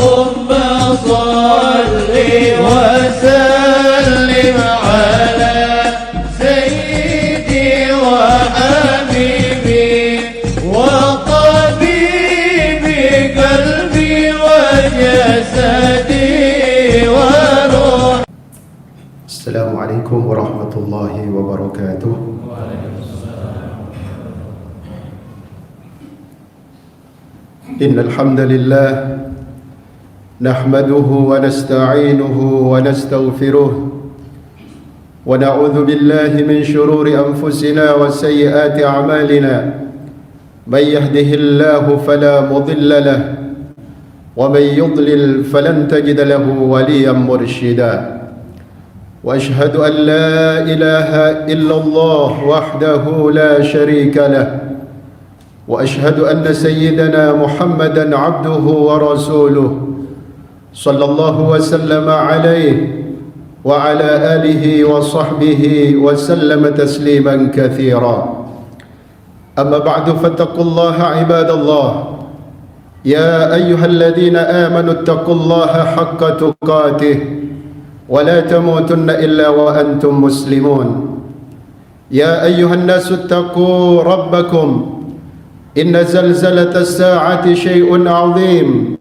صل وسلم على سيدي وحبيبي وطبيبي قلبي وجسدي وروحي. السلام عليكم ورحمة الله وبركاته. إن الحمد لله نحمده ونستعينه ونستغفره ونعوذ بالله من شرور أنفسنا وسيئات أعمالنا. من يهده الله فلا مضل له ومن يضلل فلن تجد له وليا مرشدا. وأشهد أن لا إله إلا الله وحده لا شريك له وأشهد أن سيدنا محمدا عبده ورسوله صلى الله وسلم عليه وعلى آله وصحبه وسلم تسليما كثيرا. أما بعد فاتقوا الله عباد الله. يا أيها الذين آمنوا اتقوا الله حق تقاته ولا تموتن إلا وأنتم مسلمون. يا أيها الناس اتقوا ربكم إن زلزلة الساعة شيء عظيم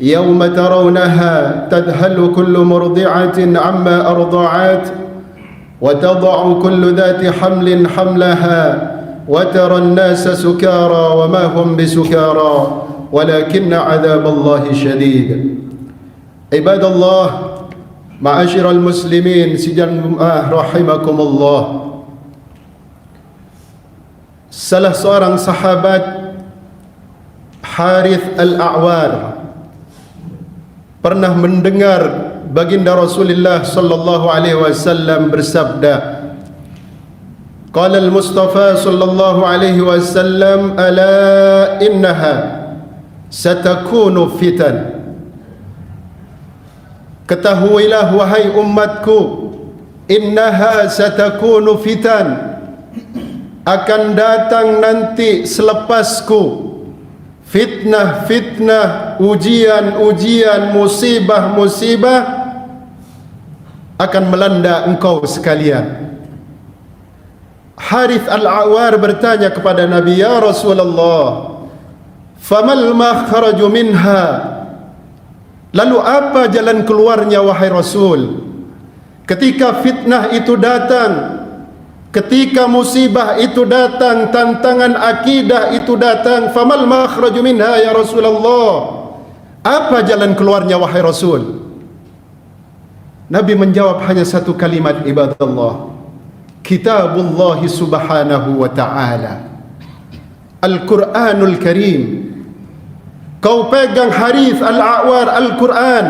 يوم ترونها تذهل كل مرضعة عما أرضعت وتضع كل ذات حمل حملها وترى الناس سكارى وما هم بسكارى ولكن عذاب الله شديد. عباد الله معاشر المسلمين sidang rahimakumullah. Salah seorang sahabat Harith Al-A'war pernah mendengar baginda Rasulullah sallallahu alaihi wasallam bersabda, qala al-Mustafa sallallahu alaihi wasallam, ala innaha satakunu fitan. Ketahuilah wahai umatku, innaha satakunu fitan, akan datang nanti selepasku fitnah-fitnah, ujian-ujian, musibah-musibah akan melanda engkau sekalian. Harith Al-A'war bertanya kepada Nabi, ya Rasulullah, famal makhraju minha, lalu apa jalan keluarnya wahai Rasul? Ketika fitnah itu datang, ketika musibah itu datang, tantangan akidah itu datang, famal makhraju minha ya Rasulullah, apa jalan keluarnya wahai Rasul? Nabi menjawab hanya satu kalimat, ibadallah, kitabullah subhanahu wa ta'ala, Al-Quranul Karim. Kau pegang Harith Al-A'war, Al-Quran,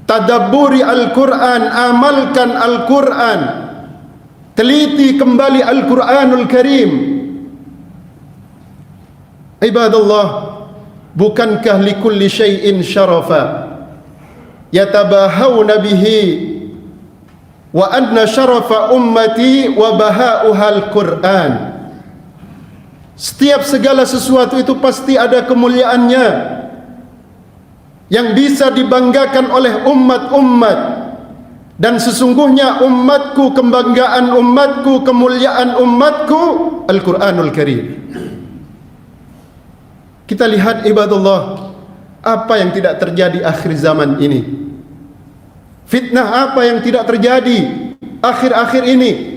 tadabburi Al-Quran, amalkan Al-Quran, teliti kembali Al-Quranul Karim. Ibadallah, bukankah likulli syai'in syarafa yatabahawna bihi wa anna syarafa ummati wa baha'uha Al-Quran. Setiap segala sesuatu itu pasti ada kemuliaannya yang bisa dibanggakan oleh umat-umat. Dan sesungguhnya umatku, kebanggaan umatku, kemuliaan umatku, Al-Quranul Karim. Kita lihat ibadallah, apa yang tidak terjadi akhir zaman ini, fitnah apa yang tidak terjadi akhir-akhir ini.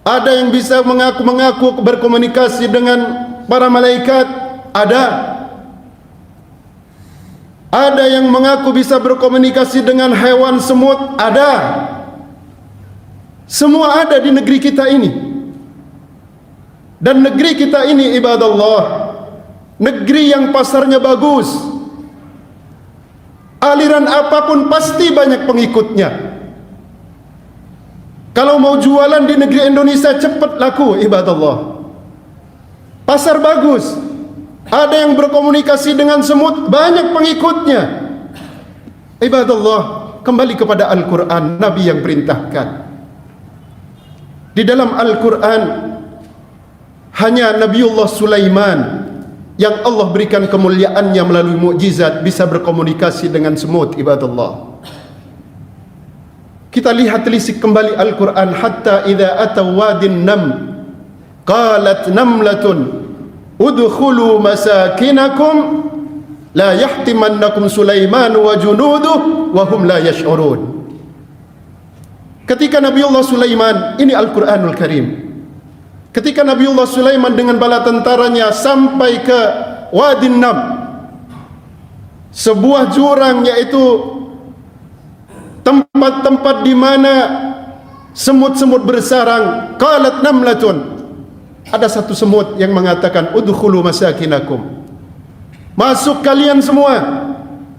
Ada yang bisa mengaku-mengaku berkomunikasi dengan para malaikat, ada yang mengaku bisa berkomunikasi dengan hewan semut, ada. Semua ada di negeri kita ini. Dan negeri kita ini ibadallah, negeri yang pasarnya bagus. Aliran apapun pasti banyak pengikutnya. Kalau mau jualan di negeri Indonesia cepat laku, ibadallah. Pasar bagus. Ada yang berkomunikasi dengan semut, banyak pengikutnya. Ibadallah, kembali kepada Al-Quran, Nabi yang perintahkan. Di dalam Al-Quran hanya Nabiullah Sulaiman yang Allah berikan kemuliaannya melalui mukjizat, bisa berkomunikasi dengan semut, ibadallah. Kita lihat telisik kembali Al-Quran, hatta idza ataw wadin nam qalat namlatun udkhulu masakinakum la yahtimannakum Sulaiman wa junuduh wa hum la yash'urun. Ketika Nabiullah Sulaiman, ini Al-Quranul Karim, ketika Nabiullah Sulaiman dengan bala tentaranya sampai ke Wadin Nam, sebuah jurang, yaitu tempat-tempat di mana semut-semut bersarang. Qalat namlatun, ada satu semut yang mengatakan, udkhulu masakinakum, masuk kalian semua,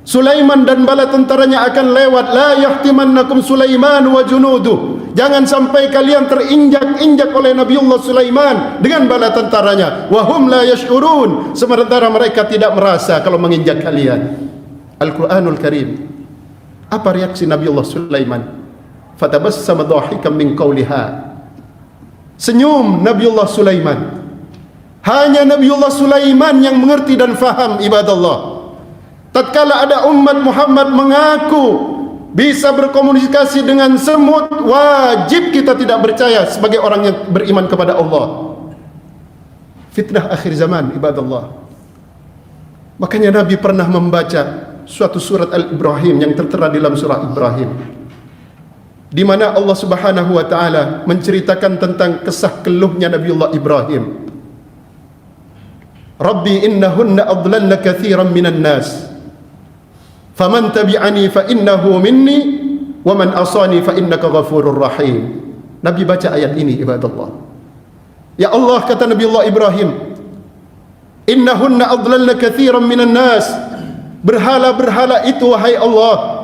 Sulaiman dan bala tentaranya akan lewat. La yahtimannakum Sulaiman wa junuduh, jangan sampai kalian terinjak-injak oleh Nabiullah Sulaiman dengan bala tentaranya. Wa hum la yash'urun, sementara mereka tidak merasa kalau menginjak kalian. Al-Quranul Karim. Apa reaksi Nabiullah Sulaiman? Fatabassama dhahikan min qawliha, senyum Nabiullah Sulaiman. Hanya Nabiullah Sulaiman yang mengerti dan faham, ibadallah. Tatkala ada umat Muhammad mengaku bisa berkomunikasi dengan semut, wajib kita tidak percaya sebagai orang yang beriman kepada Allah. Fitnah akhir zaman, ibadallah. Makanya Nabi pernah membaca suatu surat Al-Ibrahim yang tertera dalam surah Ibrahim, di mana Allah Subhanahu wa taala menceritakan tentang kisah keluhnya Nabiullah Ibrahim. Rabbi innahunna adlalna katsiran minan nas, faman tabi'ani fa innahu minni wa man asani fa innaka ghafurur rahim. Nabi baca ayat ini, ibadallah. Ya Allah, kata Nabiullah Ibrahim, innahunna adlalna katsiran minan nas, berhala-berhala itu, wahai Allah,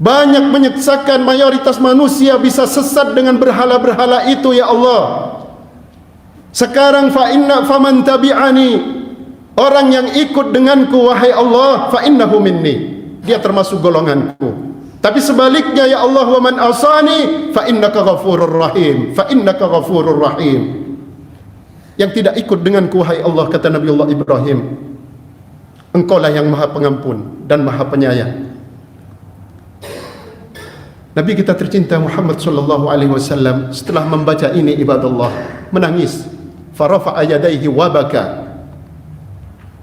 banyak menyesatkan mayoritas manusia, bisa sesat dengan berhala-berhala itu, ya Allah. Sekarang faman tabi'ani, orang yang ikut denganku, wahai Allah, fa innahu minni, dia termasuk golonganku. Tapi sebaliknya, ya Allah, wa man asani fa innaka ghafurur rahim, fa innaka ghafurur rahim. Yang tidak ikut denganku, wahai Allah, kata Nabiullah Ibrahim, engkaulah yang maha pengampun dan maha penyayang. Nabi kita tercinta Muhammad sallallahu alaihi wasallam setelah membaca ini, ibadallah, menangis. Farafa'a yadayhi wa baka.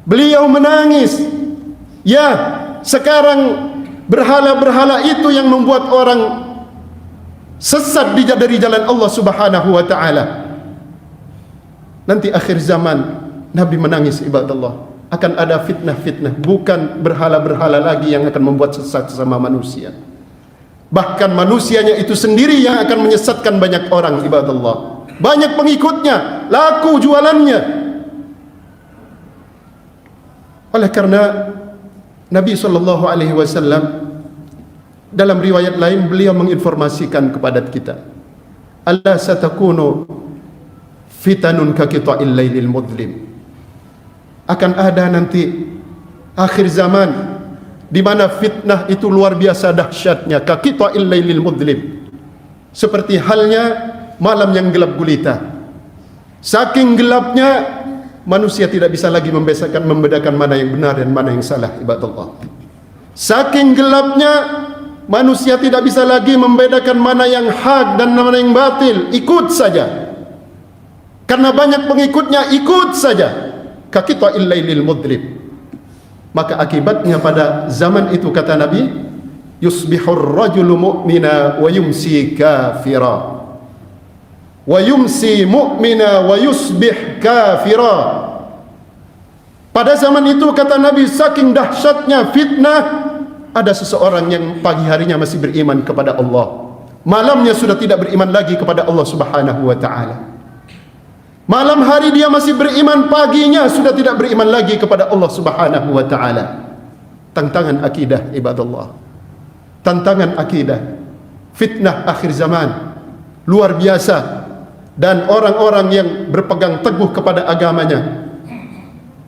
Beliau menangis. Ya, sekarang berhala-berhala itu yang membuat orang sesat dari jalan Allah Subhanahu wa taala. Nanti akhir zaman Nabi menangis, ibadallah. Akan ada fitnah-fitnah, bukan berhala-berhala lagi yang akan membuat sesat sesama manusia. Bahkan manusianya itu sendiri yang akan menyesatkan banyak orang, ibadallah. Banyak pengikutnya, laku jualannya. Oleh karena Nabi SAW dalam riwayat lain beliau menginformasikan kepada kita, alla satakunu fitanun ka qita'il lailil mudlim, akan ada nanti akhir zaman di mana fitnah itu luar biasa dahsyatnya, ka qita'il lailil mudlim, seperti halnya malam yang gelap gulita. Saking gelapnya manusia tidak bisa lagi membedakan mana yang benar dan mana yang salah, ibadallah. Saking gelapnya manusia tidak bisa lagi membedakan mana yang hak dan mana yang batil, ikut saja. Karena banyak pengikutnya, ikut saja. Kaqita'il lailil mudlim. Maka akibatnya pada zaman itu, kata Nabi, yusbihur rajulu mu'mina wa yumsi kafira, wa yumsi mu'mina wa yusbih kafira. Pada zaman itu, kata Nabi, saking dahsyatnya fitnah, ada seseorang yang pagi harinya masih beriman kepada Allah, malamnya sudah tidak beriman lagi kepada Allah Subhanahu wa taala. Malam hari dia masih beriman, paginya sudah tidak beriman lagi kepada Allah Subhanahu wa taala. Tantangan akidah, ibadallah. Tantangan akidah. Fitnah akhir zaman luar biasa. Dan orang-orang yang berpegang teguh kepada agamanya,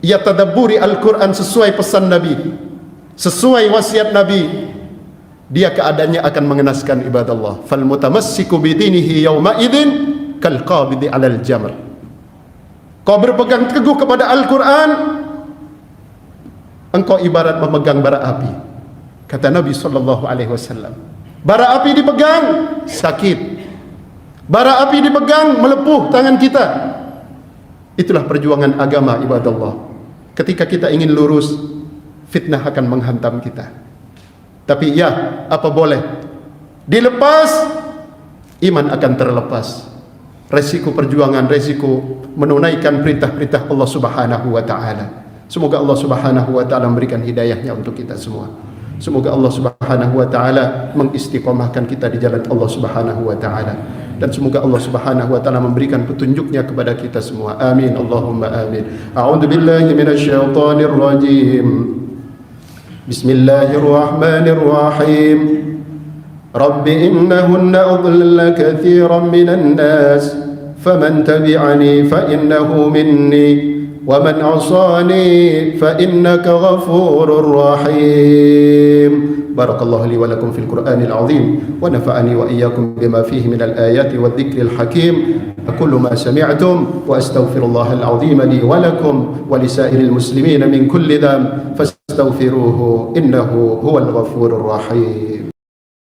ia tadabburi Al-Quran sesuai pesan Nabi, sesuai wasiat Nabi, dia keadaannya akan mengenaskan, ibadallah. Fal mutamassiku bidinihi yawma idzin kal qabidi 'alal jamr. kau berpegang teguh kepada Al-Quran, engkau ibarat memegang bara api. Kata Nabi SAW, bara api dipegang sakit, bara api dipegang melepuh tangan kita. Itulah perjuangan agama, ibadallah. Ketika kita ingin lurus, fitnah akan menghantam kita. Tapi ya, apa boleh, dilepas, iman akan terlepas. Resiko perjuangan, resiko menunaikan perintah-perintah Allah Subhanahu wa Ta'ala. Semoga Allah Subhanahu wa Ta'ala memberikan hidayahnya untuk kita semua. Semoga Allah Subhanahu wa Ta'ala mengistiqomahkan kita di jalan Allah Subhanahu wa Ta'ala, dan semoga Allah Subhanahu wa Ta'ala memberikan petunjuknya kepada kita semua. Amin, Allahumma amin. A'udzu billahi minasyaitonir rajim. Bismillahirrahmanirrahim. Rabbi innahunna adlalna katsiran minan nas faman tabi'ani fa innahu minni wa man 'asani fa innaka ghafurur rahim. Barakallahu li wa lakum fil Qur'anil 'azim wa nafa'ani wa iyyakum bima fihi minal ayati wadh-dhikril hakim. Aqulu ma sami'tum wa astaghfirullahal 'azim li wa lakum wa lisairil muslimin min kulli dhanb fastaghfiruhu innahu huwal ghafurur rahim.